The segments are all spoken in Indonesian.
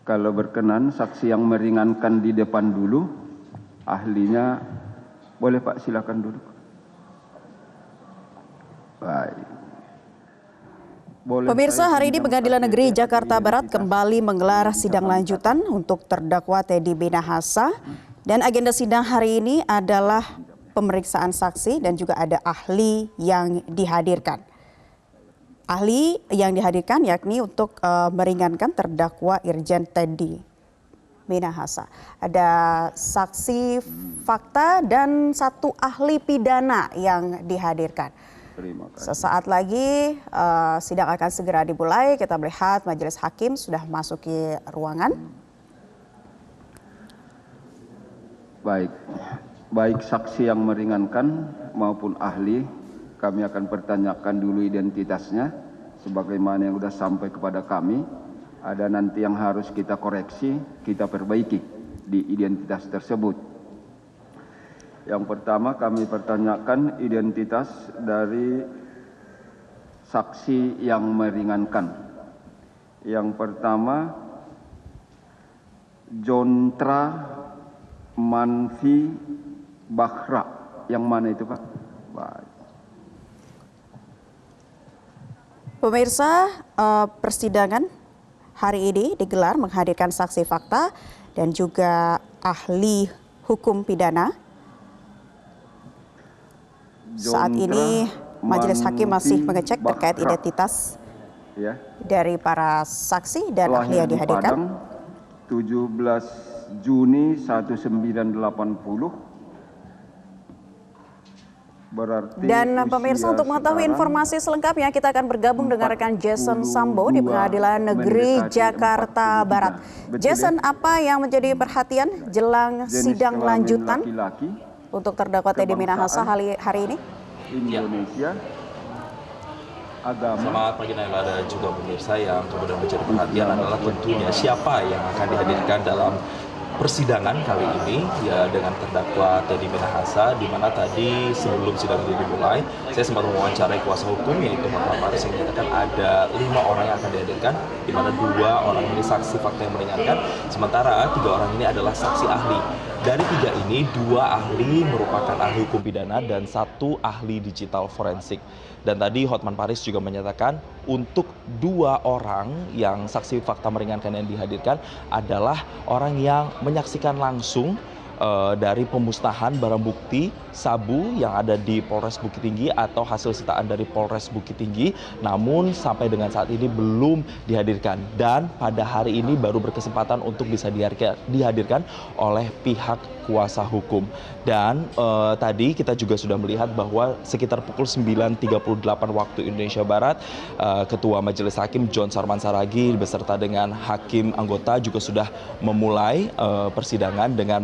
Kalau berkenan, saksi yang meringankan di depan dulu, ahlinya boleh Pak, silakan duduk. Baik. Pemirsa, hari ini Pengadilan Negeri Jakarta Barat kembali menggelar sidang lanjutan untuk terdakwa Teddy Minahasa. Dan agenda sidang hari ini adalah pemeriksaan saksi dan juga ada ahli yang dihadirkan. Ahli yang dihadirkan yakni untuk meringankan terdakwa Irjen Teddy Minahasa. Ada saksi fakta dan satu ahli pidana yang dihadirkan. Sesaat lagi sidang akan segera dimulai. Kita melihat majelis hakim sudah masuki ruangan. Baik saksi yang meringankan maupun ahli, kami akan pertanyakan dulu identitasnya sebagaimana yang sudah sampai kepada kami. Ada nanti yang harus kita koreksi, kita perbaiki di identitas tersebut. Yang pertama kami pertanyakan identitas dari saksi yang meringankan. Yang pertama, Jontra Manfi Bakhra. Yang mana itu Pak? Baik. Pemirsa, persidangan hari ini digelar menghadirkan saksi fakta dan juga ahli hukum pidana. Saat ini majelis hakim masih mengecek terkait identitas dari para saksi dan ahli yang dihadirkan. 17 Juni 1980. Berarti dan pemirsa, untuk mengetahui informasi selengkapnya kita akan bergabung dengan rekan Jason Sambo di Pengadilan Negeri Jakarta Barat. Jason, apa yang menjadi perhatian jelang sidang lanjutan untuk terdakwa Teddy Minahasa hari ini? Indonesia, agama. Selamat pagi Naila dan juga pemirsa. Yang kemudian menjadi perhatian adalah tentunya siapa yang akan dihadirkan dalam persidangan kali ini ya dengan terdakwa Teddy Minahasa, di mana tadi sebelum sidang ini dimulai saya sempat mewawancarai kuasa hukum yaitu Hotman Paris yang menyatakan ada 5 orang yang akan dihadirkan, di mana 2 orang ini saksi fakta yang meringankan, sementara 3 orang ini adalah saksi ahli. Dari 3 ini 2 ahli merupakan ahli hukum pidana dan 1 ahli digital forensik. Dan tadi Hotman Paris juga menyatakan untuk 2 orang yang saksi fakta meringankan yang dihadirkan adalah orang yang menyaksikan langsung dari pemusnahan barang bukti sabu yang ada di Polres Bukit Tinggi atau hasil sitaan dari Polres Bukit Tinggi, namun sampai dengan saat ini belum dihadirkan dan pada hari ini baru berkesempatan untuk bisa dihadirkan oleh pihak kuasa hukum. Dan tadi kita juga sudah melihat bahwa sekitar pukul 9.38 waktu Indonesia Barat, Ketua Majelis Hakim John Sarman Saragi beserta dengan hakim anggota juga sudah memulai persidangan dengan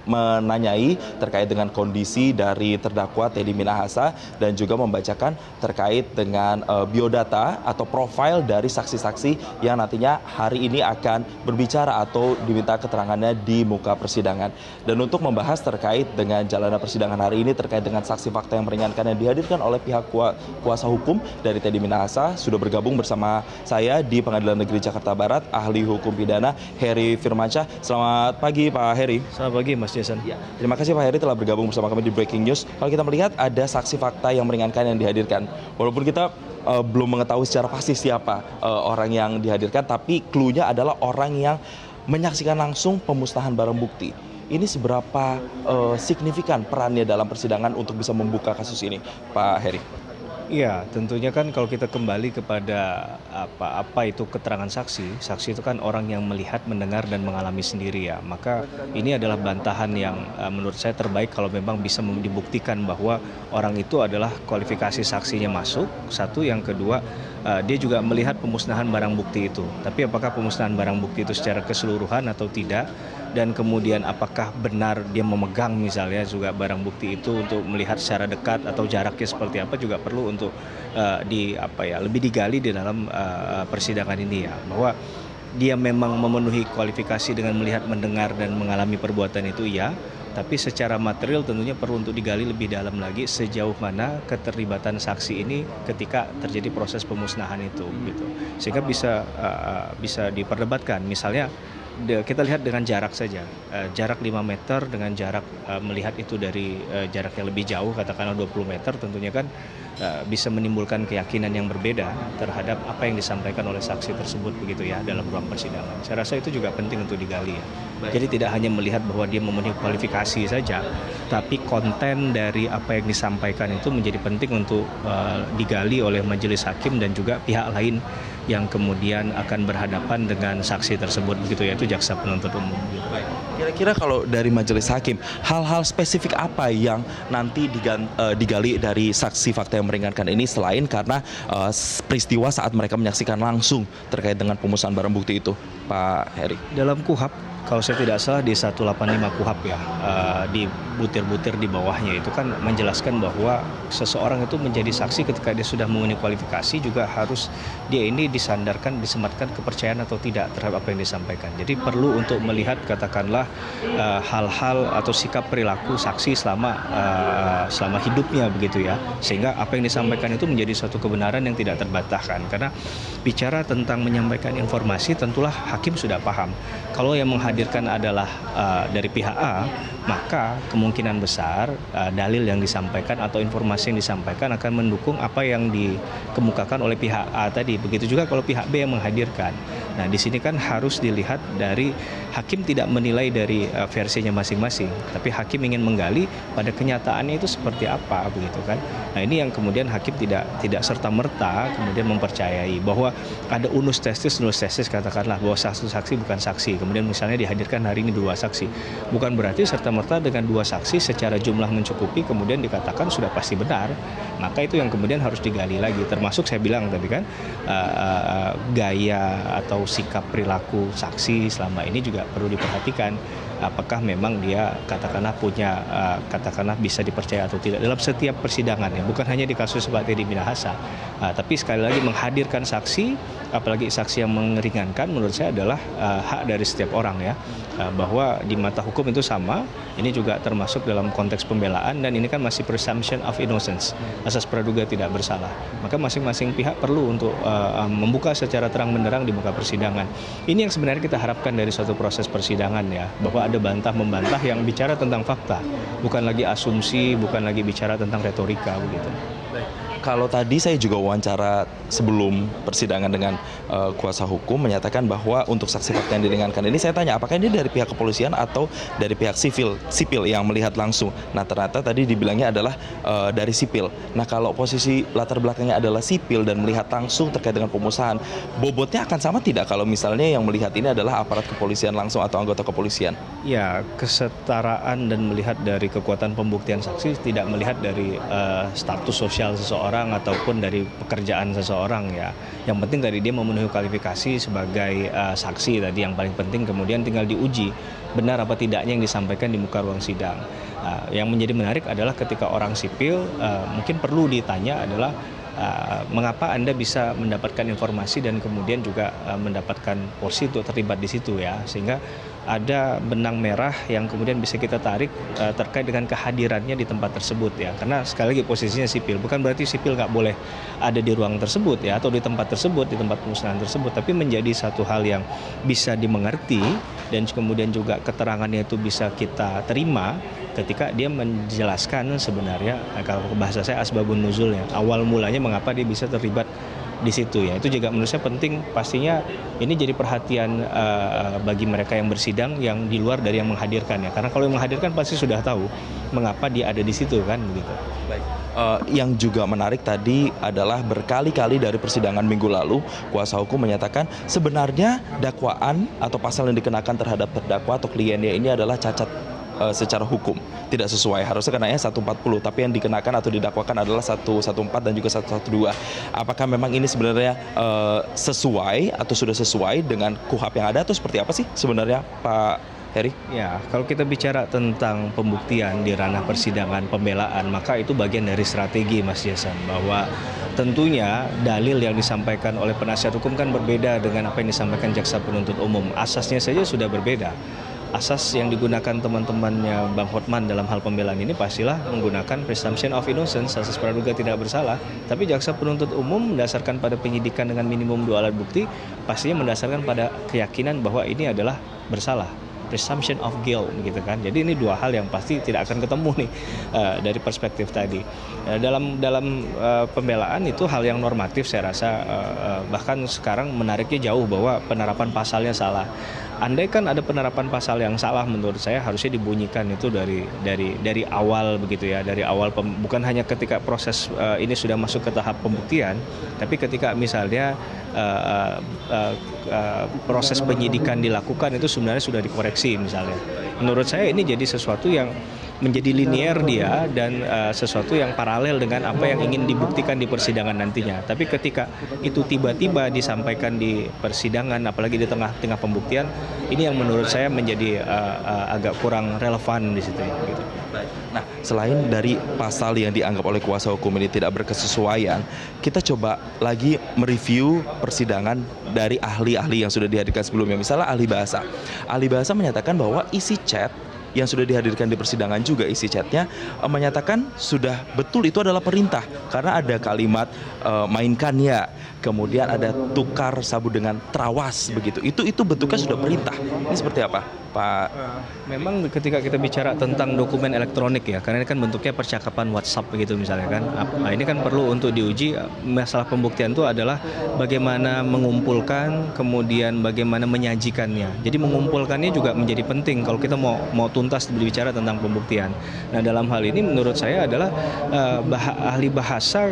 menanyai terkait dengan kondisi dari terdakwa Teddy Minahasa dan juga membacakan terkait dengan biodata atau profil dari saksi-saksi yang nantinya hari ini akan berbicara atau diminta keterangannya di muka persidangan. Dan untuk membahas terkait dengan jalannya persidangan hari ini terkait dengan saksi fakta yang meringankan yang dihadirkan oleh pihak kuasa hukum dari Teddy Minahasa, sudah bergabung bersama saya di Pengadilan Negeri Jakarta Barat ahli hukum pidana Heri Firmansyah. Selamat pagi Pak Heri. Selamat pagi Mas Jason. Ya, terima kasih Pak Heri telah bergabung bersama kami di Breaking News. Kalau kita melihat ada saksi fakta yang meringankan yang dihadirkan, walaupun kita belum mengetahui secara pasti siapa orang yang dihadirkan, tapi clue-nya adalah orang yang menyaksikan langsung pemusnahan barang bukti. Ini seberapa signifikan perannya dalam persidangan untuk bisa membuka kasus ini, Pak Heri? Iya, tentunya kan kalau kita kembali kepada apa itu keterangan saksi, saksi itu kan orang yang melihat, mendengar dan mengalami sendiri ya. Maka ini adalah bantahan yang menurut saya terbaik kalau memang bisa dibuktikan bahwa orang itu adalah kualifikasi saksinya masuk. Satu, yang kedua dia juga melihat pemusnahan barang bukti itu. Tapi apakah pemusnahan barang bukti itu secara keseluruhan atau tidak? Dan kemudian apakah benar dia memegang misalnya juga barang bukti itu untuk melihat secara dekat atau jaraknya seperti apa juga perlu untuk lebih digali di dalam persidangan ini ya, bahwa dia memang memenuhi kualifikasi dengan melihat, mendengar dan mengalami perbuatan itu ya, tapi secara material tentunya perlu untuk digali lebih dalam lagi sejauh mana keterlibatan saksi ini ketika terjadi proses pemusnahan itu gitu. Sehingga bisa diperdebatkan misalnya kita lihat dengan jarak saja, jarak 5 meter dengan jarak melihat itu dari jarak yang lebih jauh, katakanlah 20 meter, tentunya kan bisa menimbulkan keyakinan yang berbeda terhadap apa yang disampaikan oleh saksi tersebut begitu ya dalam ruang persidangan. Saya rasa itu juga penting untuk digali ya. Jadi tidak hanya melihat bahwa dia memenuhi kualifikasi saja, tapi konten dari apa yang disampaikan itu menjadi penting untuk digali oleh majelis hakim dan juga pihak lain yang kemudian akan berhadapan dengan saksi tersebut begitu, yaitu jaksa penuntut umum. Kira-kira kalau dari majelis hakim, hal-hal spesifik apa yang nanti digali dari saksi fakta yang meringankan ini selain karena peristiwa saat mereka menyaksikan langsung terkait dengan pemusnahan barang bukti itu, Pak Heri? Dalam KUHAP, kalau saya tidak salah di 185 KUHAP ya, di butir-butir di bawahnya itu kan menjelaskan bahwa seseorang itu menjadi saksi ketika dia sudah memenuhi kualifikasi juga harus dia ini disandarkan, disematkan kepercayaan atau tidak terhadap apa yang disampaikan. Jadi perlu untuk melihat katakanlah hal-hal atau sikap perilaku saksi selama hidupnya begitu ya, sehingga apa yang disampaikan itu menjadi suatu kebenaran yang tidak terbantahkan. Karena bicara tentang menyampaikan informasi tentulah hakim sudah paham. Kalau yang menghadirkan adalah dari pihak A, maka kemungkinan besar dalil yang disampaikan atau informasi yang disampaikan akan mendukung apa yang dikemukakan oleh pihak A tadi. Begitu juga kalau pihak B yang menghadirkan. Nah, di sini kan harus dilihat dari hakim tidak menilai dari versinya masing-masing, tapi hakim ingin menggali pada kenyataannya itu seperti apa begitu kan. Nah, ini yang kemudian hakim tidak serta-merta kemudian mempercayai bahwa ada unus testis katakanlah bahwa satu saksi bukan saksi. Kemudian misalnya dihadirkan hari ini 2 saksi. Bukan berarti serta-merta dengan 2 saksi secara jumlah mencukupi kemudian dikatakan sudah pasti benar. Maka itu yang kemudian harus digali lagi. Termasuk saya bilang tadi kan gaya atau sikap perilaku saksi selama ini juga perlu diperhatikan. Apakah memang dia katakanlah punya katakanlah bisa dipercaya atau tidak dalam setiap persidangan ya, bukan hanya di kasus Pak Teddy Minahasa, tapi sekali lagi menghadirkan saksi, apalagi saksi yang meringankan, menurut saya adalah hak dari setiap orang ya, bahwa di mata hukum itu sama. Ini juga termasuk dalam konteks pembelaan dan ini kan masih presumption of innocence, asas praduga tidak bersalah. Maka masing-masing pihak perlu untuk membuka secara terang benderang di muka persidangan. Ini yang sebenarnya kita harapkan dari suatu proses persidangan ya, bahwa ada bantah-membantah yang bicara tentang fakta, bukan lagi asumsi, bukan lagi bicara tentang retorika begitu. Kalau tadi saya juga wawancara sebelum persidangan dengan kuasa hukum menyatakan bahwa untuk saksi fakta yang diringankan ini, saya tanya apakah ini dari pihak kepolisian atau dari pihak sipil yang melihat langsung. Nah, ternyata tadi dibilangnya adalah dari sipil. Nah, kalau posisi latar belakangnya adalah sipil dan melihat langsung terkait dengan pemusnahan, bobotnya akan sama tidak kalau misalnya yang melihat ini adalah aparat kepolisian langsung atau anggota kepolisian? Ya, kesetaraan dan melihat dari kekuatan pembuktian saksi, tidak melihat dari status sosial seseorang ataupun dari pekerjaan seseorang ya. Yang penting tadi dia memenuhi kualifikasi sebagai saksi tadi, yang paling penting kemudian tinggal diuji benar apa tidaknya yang disampaikan di muka ruang sidang. Yang menjadi menarik adalah ketika orang sipil mungkin perlu ditanya adalah mengapa Anda bisa mendapatkan informasi dan kemudian juga mendapatkan porsi untuk terlibat di situ ya, sehingga ada benang merah yang kemudian bisa kita tarik terkait dengan kehadirannya di tempat tersebut ya, karena sekali lagi posisinya sipil, bukan berarti sipil nggak boleh ada di ruang tersebut ya, atau di tempat tersebut, di tempat pemusnahan tersebut, tapi menjadi satu hal yang bisa dimengerti dan kemudian juga keterangannya itu bisa kita terima ketika dia menjelaskan sebenarnya, kalau bahasa saya asbabun nuzulnya, awal mulanya mengapa dia bisa terlibat di situ ya. Itu juga menurut saya penting, pastinya ini jadi perhatian bagi mereka yang bersidang yang di luar dari yang menghadirkan ya, karena kalau yang menghadirkan pasti sudah tahu mengapa dia ada di situ kan begitu. Baik. Yang juga menarik tadi adalah berkali-kali dari persidangan minggu lalu kuasa hukum menyatakan sebenarnya dakwaan atau pasal yang dikenakan terhadap terdakwa atau kliennya ini adalah cacat secara hukum, tidak sesuai, harusnya kenanya 140, tapi yang dikenakan atau didakwakan adalah 114 dan juga 112. Apakah memang ini sebenarnya sesuai atau sudah sesuai dengan KUHAP yang ada atau seperti apa sih sebenarnya Pak Heri? Ya, kalau kita bicara tentang pembuktian di ranah persidangan pembelaan, maka itu bagian dari strategi Mas Jason, bahwa tentunya dalil yang disampaikan oleh penasihat hukum kan berbeda dengan apa yang disampaikan jaksa penuntut umum. Asasnya saja sudah berbeda. Asas yang digunakan teman-temannya Bang Hotman dalam hal pembelaan ini pastilah menggunakan presumption of innocence, asas praduga tidak bersalah. Tapi jaksa penuntut umum mendasarkan pada penyidikan dengan minimum 2 alat bukti, pastinya mendasarkan pada keyakinan bahwa ini adalah bersalah, presumption of guilt gitu kan. Jadi ini dua hal yang pasti tidak akan ketemu nih dari perspektif tadi. Dalam pembelaan itu hal yang normatif saya rasa, bahkan sekarang menariknya jauh bahwa penerapan pasalnya salah. Andai kan ada penerapan pasal yang salah, menurut saya harusnya dibunyikan itu dari awal begitu ya, dari awal bukan hanya ketika proses ini sudah masuk ke tahap pembuktian, tapi ketika misalnya proses penyidikan dilakukan itu sebenarnya sudah dikoreksi misalnya. Menurut saya ini jadi sesuatu yang menjadi linier dia dan sesuatu yang paralel dengan apa yang ingin dibuktikan di persidangan nantinya. Tapi ketika itu tiba-tiba disampaikan di persidangan, apalagi di tengah-tengah pembuktian, ini yang menurut saya menjadi agak kurang relevan di situ. Gitu. Nah, selain dari pasal yang dianggap oleh kuasa hukum ini tidak berkesesuaian, kita coba lagi mereview persidangan dari ahli-ahli yang sudah dihadirkan sebelumnya. Misalnya ahli bahasa. Ahli bahasa menyatakan bahwa isi chat yang sudah dihadirkan di persidangan juga isi chatnya menyatakan sudah betul itu adalah perintah karena ada kalimat mainkan ya, kemudian ada tukar sabu dengan trawas begitu. Itu bentuknya sudah perintah. Ini seperti apa, Pak? Memang ketika kita bicara tentang dokumen elektronik ya, karena ini kan bentuknya percakapan WhatsApp begitu misalnya kan. Nah, ini kan perlu untuk diuji. Masalah pembuktian itu adalah bagaimana mengumpulkan, kemudian bagaimana menyajikannya. Jadi mengumpulkannya juga menjadi penting kalau kita mau tuntas berbicara tentang pembuktian. Nah, dalam hal ini menurut saya adalah ahli bahasa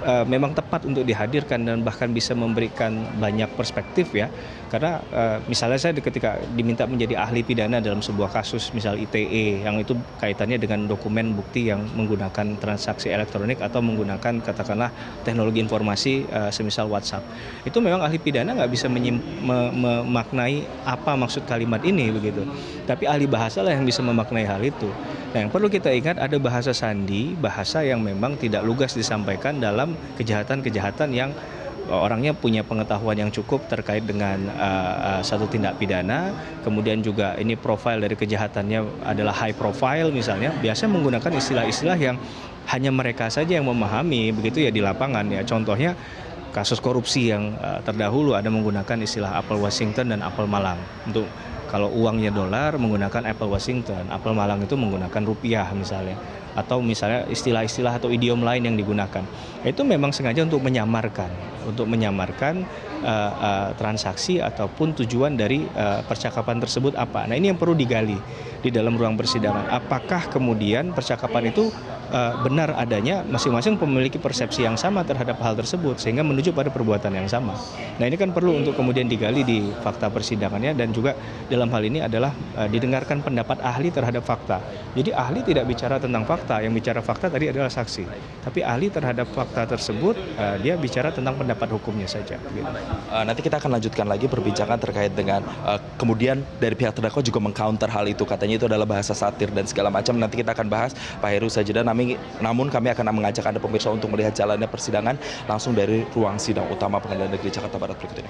memang tepat untuk dihadirkan dan bahkan bisa memberikan banyak perspektif ya. Karena misalnya saya ketika diminta menjadi ahli pidana dalam sebuah kasus misal ITE yang itu kaitannya dengan dokumen bukti yang menggunakan transaksi elektronik atau menggunakan katakanlah teknologi informasi semisal WhatsApp. Itu memang ahli pidana nggak bisa memaknai apa maksud kalimat ini begitu. Tapi ahli bahasa lah yang bisa memaknai hal itu. Nah, yang perlu kita ingat ada bahasa sandi, bahasa yang memang tidak lugas disampaikan dalam kejahatan-kejahatan yang orangnya punya pengetahuan yang cukup terkait dengan satu tindak pidana, kemudian juga ini profil dari kejahatannya adalah high profile misalnya, biasanya menggunakan istilah-istilah yang hanya mereka saja yang memahami begitu ya di lapangan ya. Contohnya kasus korupsi yang terdahulu ada menggunakan istilah apel Washington dan apel Malang. Untuk kalau uangnya dolar menggunakan apel Washington, apel Malang itu menggunakan rupiah misalnya. Atau misalnya istilah-istilah atau idiom lain yang digunakan. Itu memang sengaja untuk menyamarkan transaksi ataupun tujuan dari percakapan tersebut apa. Nah, ini yang perlu digali di dalam ruang persidangan. Apakah kemudian percakapan itu benar adanya, masing-masing memiliki persepsi yang sama terhadap hal tersebut sehingga menuju pada perbuatan yang sama. Nah, ini kan perlu untuk kemudian digali di fakta persidangannya dan juga dalam hal ini adalah didengarkan pendapat ahli terhadap fakta. Jadi ahli tidak bicara tentang fakta, yang bicara fakta tadi adalah saksi. Tapi ahli terhadap fakta tersebut dia bicara tentang pendapat hukumnya saja. Gitu. Nanti kita akan lanjutkan lagi perbincangan terkait dengan kemudian dari pihak terdakwa juga mengcounter hal itu, katanya itu adalah bahasa satir dan segala macam. Nanti kita akan bahas Pak Heru saja. Namun kami akan mengajak Anda pemirsa untuk melihat jalannya persidangan langsung dari ruang sidang utama Pengadilan Negeri Jakarta Barat berikut ini.